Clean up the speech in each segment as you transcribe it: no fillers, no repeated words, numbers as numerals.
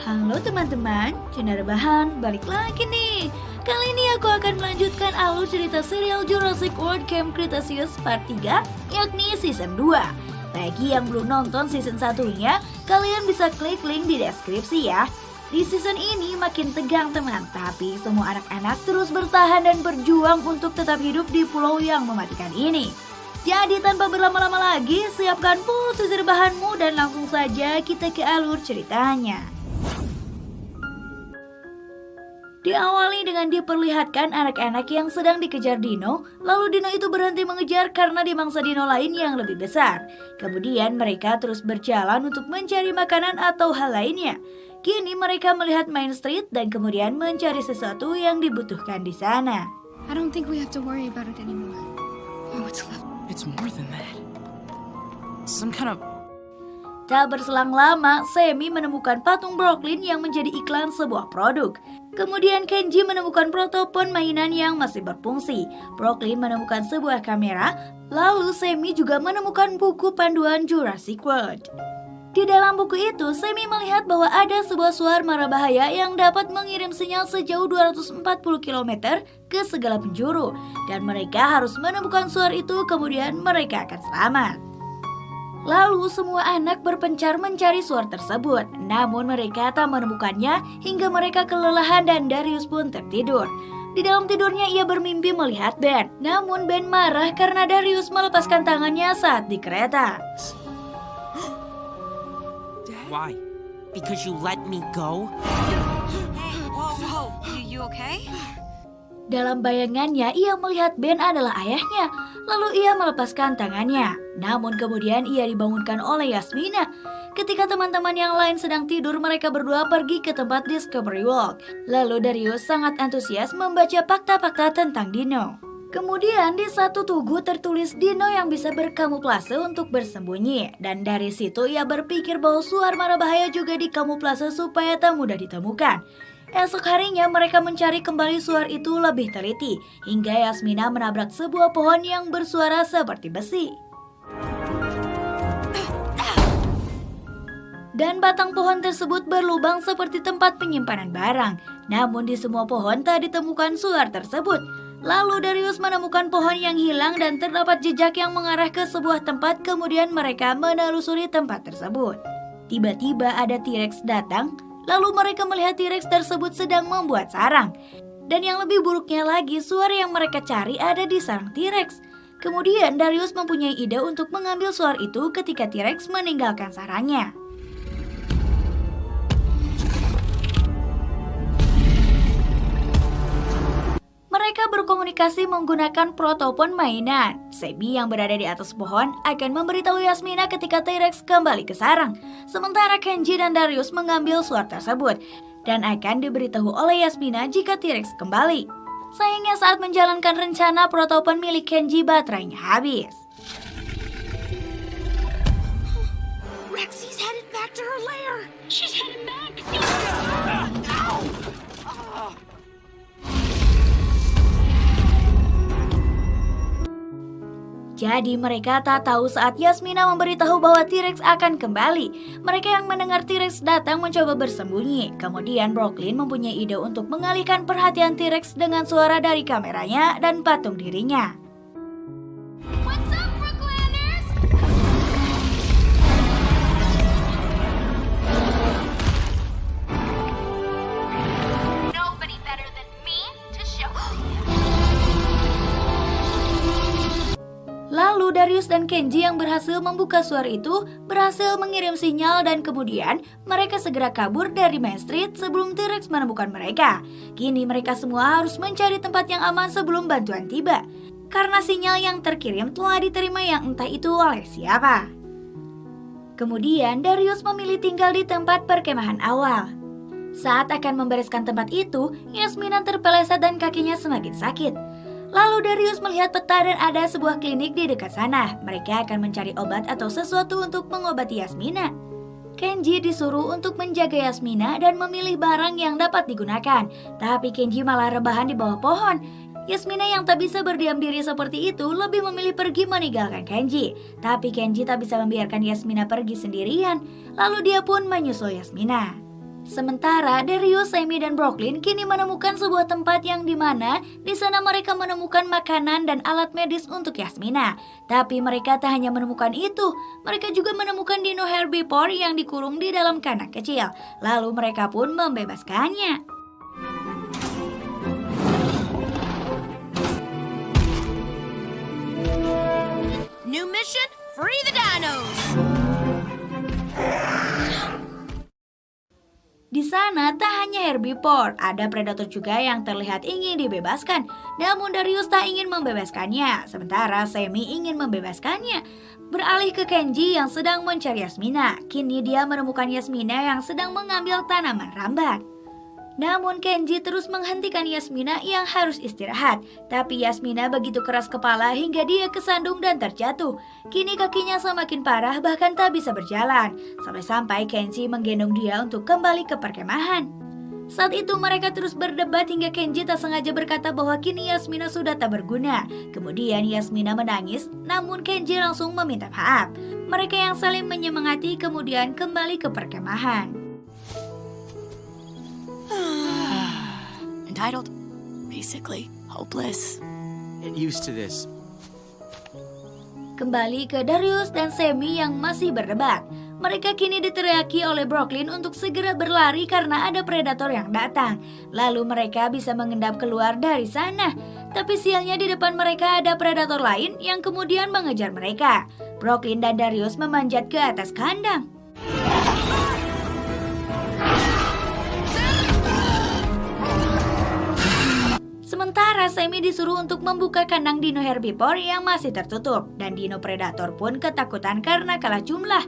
Halo teman-teman, Cendera Bahan balik lagi nih. Kali ini aku akan melanjutkan alur cerita serial Jurassic World Camp Cretaceous Part 3, yakni Season 2. Bagi yang belum nonton season satunya, kalian bisa klik link di deskripsi ya. Di season ini makin tegang teman, tapi semua anak-anak terus bertahan dan berjuang untuk tetap hidup di pulau yang mematikan ini. Jadi tanpa berlama-lama lagi, siapkan posisi rebahanmu dan langsung saja kita ke alur ceritanya. Diawali dengan diperlihatkan anak-anak yang sedang dikejar dino, lalu dino itu berhenti mengejar karena dimangsa dino lain yang lebih besar. Kemudian mereka terus berjalan untuk mencari makanan atau hal lainnya. Kini mereka melihat Main Street dan kemudian mencari sesuatu yang dibutuhkan di sana. I don't think we have to worry about it anymore. Oh, what's left? It's more than that. Some kind of... Tak berselang lama, Semi menemukan patung Brooklyn yang menjadi iklan sebuah produk. Kemudian Kenji menemukan protopon mainan yang masih berfungsi. Brooklyn menemukan sebuah kamera, lalu Semi juga menemukan buku panduan Jurassic World. Di dalam buku itu, Semi melihat bahwa ada sebuah suar mara bahaya yang dapat mengirim sinyal sejauh 240 km ke segala penjuru. Dan mereka harus menemukan suar itu, kemudian mereka akan selamat. Lalu semua anak berpencar mencari suar tersebut, namun mereka tak menemukannya hingga mereka kelelahan dan Darius pun tertidur. Di dalam tidurnya ia bermimpi melihat Ben, namun Ben marah karena Darius melepaskan tangannya saat di kereta. Why? Because you let me go? Hey, whoa, you okay? Dalam bayangannya ia melihat Ben adalah ayahnya, lalu ia melepaskan tangannya. Namun kemudian ia dibangunkan oleh Yasmina. Ketika teman-teman yang lain sedang tidur, mereka berdua pergi ke tempat Discovery Walk. Lalu Darius sangat antusias membaca fakta-fakta tentang dino. Kemudian di satu tugu tertulis dino yang bisa berkamuflase untuk bersembunyi. Dan dari situ ia berpikir bahwa suar mara bahaya juga dikamuflase supaya tak mudah ditemukan. Esok harinya mereka mencari kembali suar itu lebih teliti, hingga Yasmina menabrak sebuah pohon yang bersuara seperti besi. Dan batang pohon tersebut berlubang seperti tempat penyimpanan barang. Namun di semua pohon tak ditemukan suar tersebut. Lalu Darius menemukan pohon yang hilang dan terdapat jejak yang mengarah ke sebuah tempat, kemudian mereka menelusuri tempat tersebut. Tiba-tiba ada T-Rex datang. Lalu mereka melihat T-Rex tersebut sedang membuat sarang. Dan yang lebih buruknya lagi, suara yang mereka cari ada di sarang T-Rex. Kemudian Darius mempunyai ide untuk mengambil suara itu ketika T-Rex meninggalkan sarangnya. Mereka berkomunikasi menggunakan protopon mainan. Semi yang berada di atas pohon akan memberitahu Yasmina ketika T-Rex kembali ke sarang. Sementara Kenji dan Darius mengambil suara tersebut dan akan diberitahu oleh Yasmina jika T-Rex kembali. Sayangnya saat menjalankan rencana, protopon milik Kenji baterainya habis. Rexy's headed back to her lair. She's headed back. Jadi mereka tak tahu saat Yasmina memberitahu bahwa T-Rex akan kembali. Mereka yang mendengar T-Rex datang mencoba bersembunyi. Kemudian Brooklyn mempunyai ide untuk mengalihkan perhatian T-Rex dengan suara dari kameranya dan patung dirinya. What's up, Brooklanders? Nobody better than me to show it to you. Lalu Darius dan Kenji yang berhasil membuka suara itu berhasil mengirim sinyal dan kemudian mereka segera kabur dari Main Street sebelum T-Rex menemukan mereka. Kini mereka semua harus mencari tempat yang aman sebelum bantuan tiba. Karena sinyal yang terkirim telah diterima yang entah itu oleh siapa. Kemudian Darius memilih tinggal di tempat perkemahan awal. Saat akan membereskan tempat itu, Yasmina terpeleset dan kakinya semakin sakit. Lalu Darius melihat peta dan ada sebuah klinik di dekat sana. Mereka akan mencari obat atau sesuatu untuk mengobati Yasmina. Kenji disuruh untuk menjaga Yasmina dan memilih barang yang dapat digunakan. Tapi Kenji malah rebahan di bawah pohon. Yasmina yang tak bisa berdiam diri seperti itu lebih memilih pergi meninggalkan Kenji. Tapi Kenji tak bisa membiarkan Yasmina pergi sendirian. Lalu dia pun menyusul Yasmina. Sementara Darius, Sammy, dan Brooklyn kini menemukan sebuah tempat yang dimana di sana mereka menemukan makanan dan alat medis untuk Yasmina. Tapi mereka tak hanya menemukan itu, mereka juga menemukan dino herbivore yang dikurung di dalam kandang kecil. Lalu mereka pun membebaskannya. New mission, free the dinos! Di sana tak hanya herbivore, ada predator juga yang terlihat ingin dibebaskan. Namun Darius tak ingin membebaskannya, sementara Sammy ingin membebaskannya. Beralih ke Kenji yang sedang mencari Yasmina, kini dia menemukan Yasmina yang sedang mengambil tanaman rambat. Namun Kenji terus menghentikan Yasmina yang harus istirahat. Tapi Yasmina begitu keras kepala hingga dia kesandung dan terjatuh. Kini kakinya semakin parah bahkan tak bisa berjalan. Sampai-sampai Kenji menggendong dia untuk kembali ke perkemahan. Saat itu mereka terus berdebat hingga Kenji tak sengaja berkata bahwa kini Yasmina sudah tak berguna. Kemudian Yasmina menangis, namun Kenji langsung meminta maaf. Mereka yang saling menyemangati kemudian kembali ke perkemahan. Entitled, basically hopeless. Get used to this. Kembali ke Darius dan Sammy yang masih berdebat. Mereka kini diteriaki oleh Brooklyn untuk segera berlari karena ada predator yang datang. Lalu mereka bisa mengendap keluar dari sana. Tapi sialnya di depan mereka ada predator lain yang kemudian mengejar mereka. Brooklyn dan Darius memanjat ke atas kandang. Sementara Sammy disuruh untuk membuka kandang dino herbivore yang masih tertutup dan dino predator pun ketakutan karena kalah jumlah.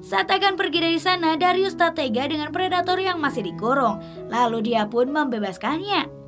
Saat akan pergi dari sana, Darius tak tega dengan predator yang masih dikurung. Lalu dia pun membebaskannya.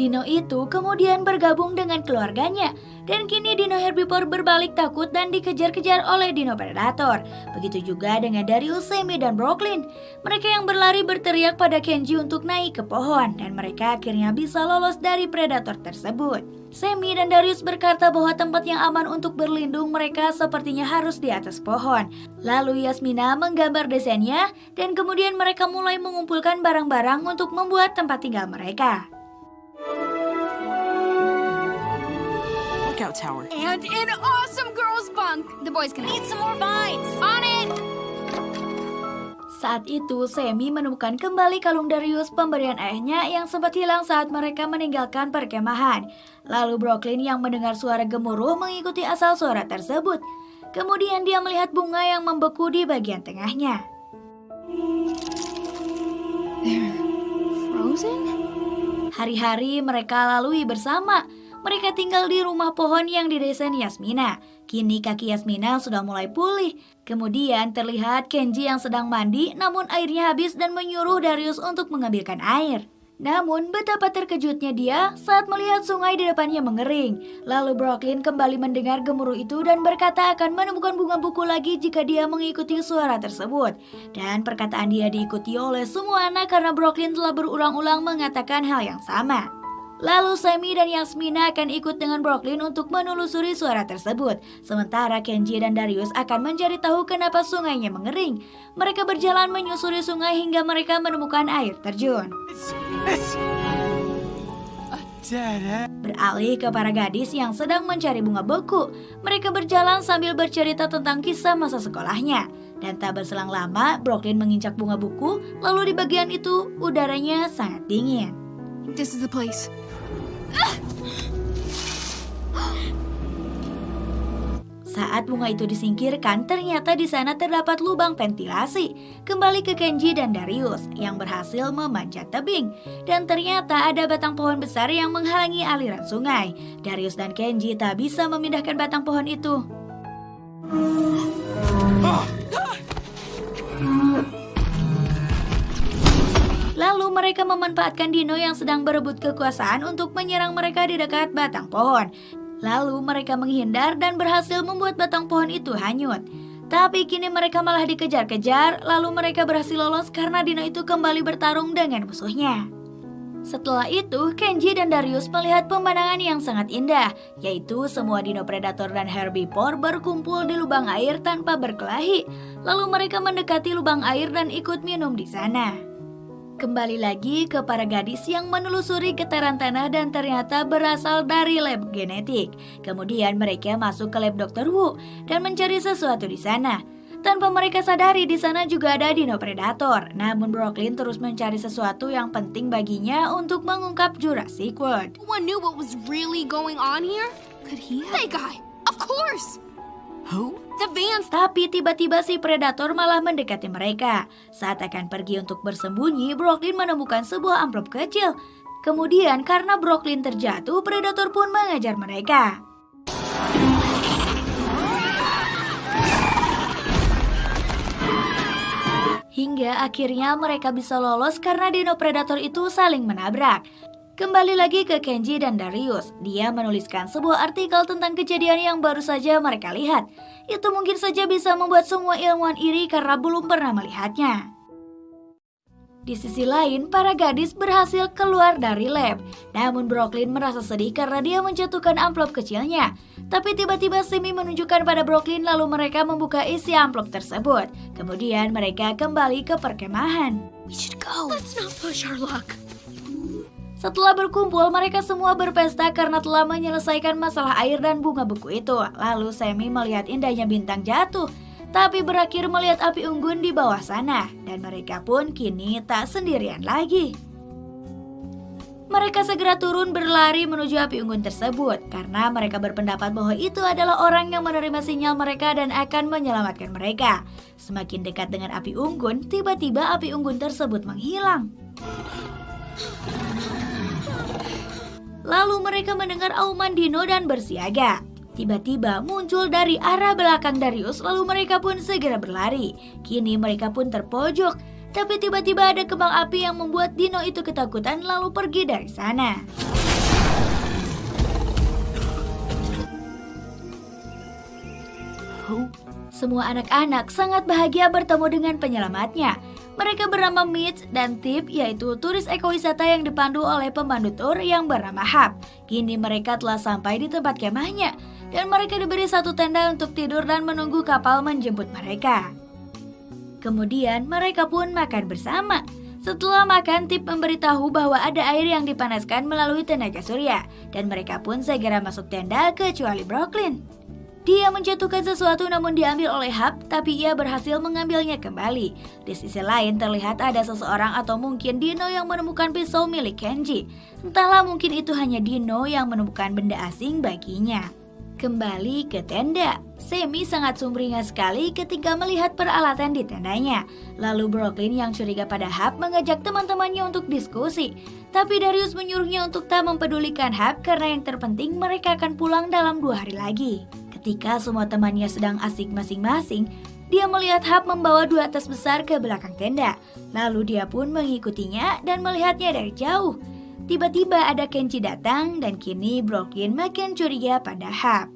Dino itu kemudian bergabung dengan keluarganya. Dan kini dino herbivore berbalik takut dan dikejar-kejar oleh dino predator. Begitu juga dengan Darius, Sammy, dan Brooklyn. Mereka yang berlari berteriak pada Kenji untuk naik ke pohon. Dan mereka akhirnya bisa lolos dari predator tersebut. Sammy dan Darius berkata bahwa tempat yang aman untuk berlindung mereka sepertinya harus di atas pohon. Lalu Yasmina menggambar desainnya. Dan kemudian mereka mulai mengumpulkan barang-barang untuk membuat tempat tinggal mereka. Lookout tower. And an awesome girls' bunk. The boys can Need some more vines. on it. Saat itu, Sammy menemukan kembali kalung Darius pemberian ayahnya yang sempat hilang saat mereka meninggalkan perkemahan. Lalu Brooklyn yang mendengar suara gemuruh mengikuti asal suara tersebut. Kemudian dia melihat bunga yang membeku di bagian tengahnya. They're frozen? Hari-hari mereka lalui bersama. Mereka tinggal di rumah pohon yang didesain Yasmina. Kini kaki Yasmina sudah mulai pulih. Kemudian terlihat Kenji yang sedang mandi namun airnya habis dan menyuruh Darius untuk mengambilkan air. Namun betapa terkejutnya dia saat melihat sungai di depannya mengering. Lalu Brooklyn kembali mendengar gemuruh itu dan berkata akan menemukan bunga buku lagi jika dia mengikuti suara tersebut. Dan perkataan dia diikuti oleh semua anak karena Brooklyn telah berulang-ulang mengatakan hal yang sama. Lalu Sammy dan Yasmina akan ikut dengan Brooklyn untuk menelusuri suara tersebut. Sementara Kenji dan Darius akan mencari tahu kenapa sungainya mengering. Mereka berjalan menyusuri sungai hingga mereka menemukan air terjun. Beralih ke para gadis yang sedang mencari bunga beku. Mereka berjalan sambil bercerita tentang kisah masa sekolahnya. Dan tak berselang lama, Brooklyn menginjak bunga buku, lalu di bagian itu udaranya sangat dingin. This is the place. Saat bunga itu disingkirkan, ternyata di sana terdapat lubang ventilasi. Kembali ke Kenji dan Darius yang berhasil memanjat tebing. Dan ternyata ada batang pohon besar yang menghalangi aliran sungai. Darius dan Kenji tak bisa memindahkan batang pohon itu. Lalu mereka memanfaatkan dino yang sedang berebut kekuasaan untuk menyerang mereka di dekat batang pohon. Lalu mereka menghindar dan berhasil membuat batang pohon itu hanyut. Tapi kini mereka malah dikejar-kejar, lalu mereka berhasil lolos karena dino itu kembali bertarung dengan musuhnya. Setelah itu, Kenji dan Darius melihat pemandangan yang sangat indah, yaitu semua dino predator dan herbivore berkumpul di lubang air tanpa berkelahi. Lalu mereka mendekati lubang air dan ikut minum di sana. Kembali lagi ke para gadis yang menelusuri getaran tanah dan ternyata berasal dari lab genetik. Kemudian mereka masuk ke lab Dr. Wu dan mencari sesuatu di sana. Tanpa mereka sadari di sana juga ada dino predator. Namun Brooklyn terus mencari sesuatu yang penting baginya untuk mengungkap Jurassic World. No one knew what was really going on here? Could he have? That guy! Of course! Who? The Vans! Tapi tiba-tiba si predator malah mendekati mereka. Saat akan pergi untuk bersembunyi, Brooklyn menemukan sebuah amplop kecil. Kemudian karena Brooklyn terjatuh, predator pun mengejar mereka. Hingga akhirnya mereka bisa lolos karena dino predator itu saling menabrak. Kembali lagi ke Kenji dan Darius. Dia menuliskan sebuah artikel tentang kejadian yang baru saja mereka lihat. Itu mungkin saja bisa membuat semua ilmuwan iri karena belum pernah melihatnya. Di sisi lain, para gadis berhasil keluar dari lab. Namun Brooklyn merasa sedih karena dia menjatuhkan amplop kecilnya. Tapi tiba-tiba Simi menunjukkan pada Brooklyn lalu mereka membuka isi amplop tersebut. Kemudian mereka kembali ke perkemahan. We should go. Let's not push our luck. Setelah berkumpul, mereka semua berpesta karena telah menyelesaikan masalah air dan bunga beku itu. Lalu Semi melihat indahnya bintang jatuh, tapi berakhir melihat api unggun di bawah sana. Dan mereka pun kini tak sendirian lagi. Mereka segera turun berlari menuju api unggun tersebut karena mereka berpendapat bahwa itu adalah orang yang menerima sinyal mereka dan akan menyelamatkan mereka. Semakin dekat dengan api unggun, tiba-tiba api unggun tersebut menghilang. Lalu mereka mendengar auman dino dan bersiaga. Tiba-tiba muncul dari arah belakang Darius, lalu mereka pun segera berlari. Kini mereka pun terpojok, tapi tiba-tiba ada kembang api yang membuat dino itu ketakutan lalu pergi dari sana. Semua anak-anak sangat bahagia bertemu dengan penyelamatnya. Mereka bernama Mitch dan Tip, yaitu turis ekowisata yang dipandu oleh pemandu tur yang bernama Hap. Kini mereka telah sampai di tempat kemahnya, dan mereka diberi satu tenda untuk tidur dan menunggu kapal menjemput mereka. Kemudian mereka pun makan bersama. Setelah makan, Tip memberitahu bahwa ada air yang dipanaskan melalui tenaga surya, dan mereka pun segera masuk tenda kecuali Brooklyn. Dia menjatuhkan sesuatu namun diambil oleh Hap, tapi ia berhasil mengambilnya kembali. Di sisi lain terlihat ada seseorang atau mungkin Dino yang menemukan pisau milik Kenji. Entahlah, mungkin itu hanya Dino yang menemukan benda asing baginya. Kembali ke tenda, Semi sangat sumringah sekali ketika melihat peralatan di tendanya. Lalu Brooklyn yang curiga pada Hap mengajak teman-temannya untuk diskusi. Tapi Darius menyuruhnya untuk tak mempedulikan Hap karena yang terpenting mereka akan pulang dalam 2 hari lagi. Ketika semua temannya sedang asik masing-masing, dia melihat Hap membawa 2 tas besar ke belakang tenda. Lalu dia pun mengikutinya dan melihatnya dari jauh. Tiba-tiba ada Kenji datang dan kini Brooklyn makin curiga pada Hap.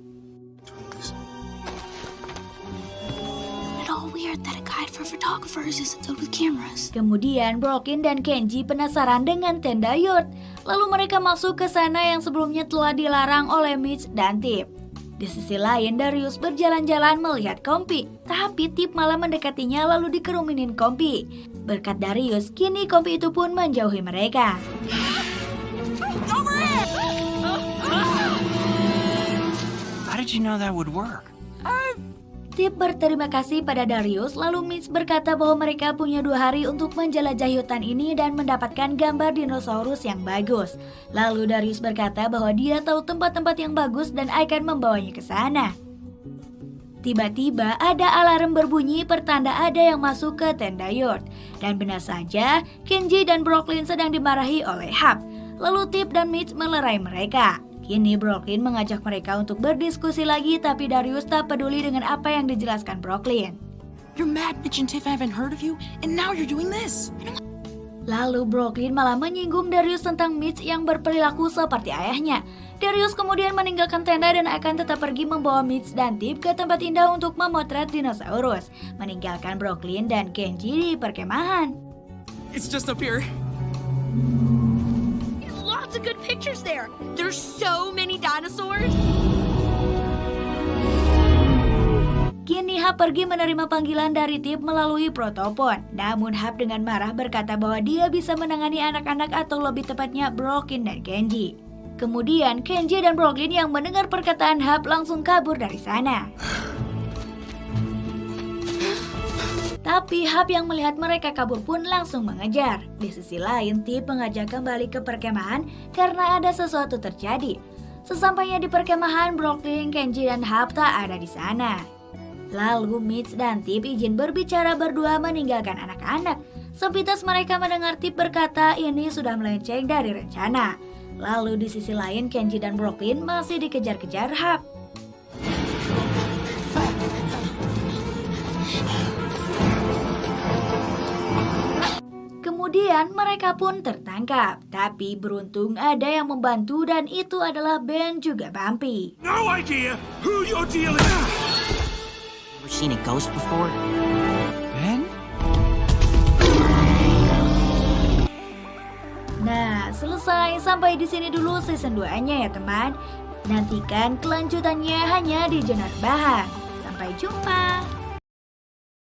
It's all weird that a guide for photographers isn't filled with cameras. Kemudian Brooklyn dan Kenji penasaran dengan tenda yurt. Lalu mereka masuk ke sana yang sebelumnya telah dilarang oleh Mitch dan Tip. Di sisi lain, Darius berjalan-jalan melihat Kompi, tapi Tip malah mendekatinya lalu dikeruminin Kompi. Berkat Darius, kini Kompi itu pun menjauhi mereka. How did you know that would work? Tip berterima kasih pada Darius, lalu Mitch berkata bahwa mereka punya 2 hari untuk menjelajahi hutan ini dan mendapatkan gambar dinosaurus yang bagus. Lalu Darius berkata bahwa dia tahu tempat-tempat yang bagus dan akan membawanya ke sana. Tiba-tiba ada alarm berbunyi pertanda ada yang masuk ke tenda yurt. Dan benar saja, Kenji dan Brooklyn sedang dimarahi oleh Hap. Lalu Tip dan Mitch melerai mereka. Kini Brooklyn mengajak mereka untuk berdiskusi lagi, tapi Darius tak peduli dengan apa yang dijelaskan Brooklyn. You're mad Mitch and Tiff haven't heard of you, and now you're doing this. Lalu Brooklyn malah menyinggung Darius tentang Mitch yang berperilaku seperti ayahnya. Darius kemudian meninggalkan tenda dan akan tetap pergi membawa Mitch dan Tip ke tempat indah untuk memotret dinosaurus, meninggalkan Brooklyn dan Kenji di perkemahan. It's just up here. there? There's so many dinosaurs. Kini Hap pergi menerima panggilan dari Tip melalui protopon. Namun Hap dengan marah berkata bahwa dia bisa menangani anak-anak atau lebih tepatnya Brooklyn dan Kenji. Kemudian Kenji dan Brooklyn yang mendengar perkataan Hap langsung kabur dari sana. Tapi Hap yang melihat mereka kabur pun langsung mengejar. Di sisi lain, Tip mengajak kembali ke perkemahan karena ada sesuatu terjadi. Sesampainya di perkemahan, Brooklyn, Kenji, dan Hap tak ada di sana. Lalu Mitch dan Tip izin berbicara berdua meninggalkan anak-anak. Sepintas mereka mendengar Tip berkata ini sudah melenceng dari rencana. Lalu di sisi lain Kenji dan Brooklyn masih dikejar-kejar Hap. Kemudian mereka pun tertangkap. Tapi beruntung ada yang membantu dan itu adalah Ben juga Bumpy. No idea who you're dealing with. Ever seen a ghost before? Ben? Nah, selesai. Sampai di sini dulu season 2-nya ya teman. Nantikan kelanjutannya hanya di Zona Rebahan. Sampai jumpa.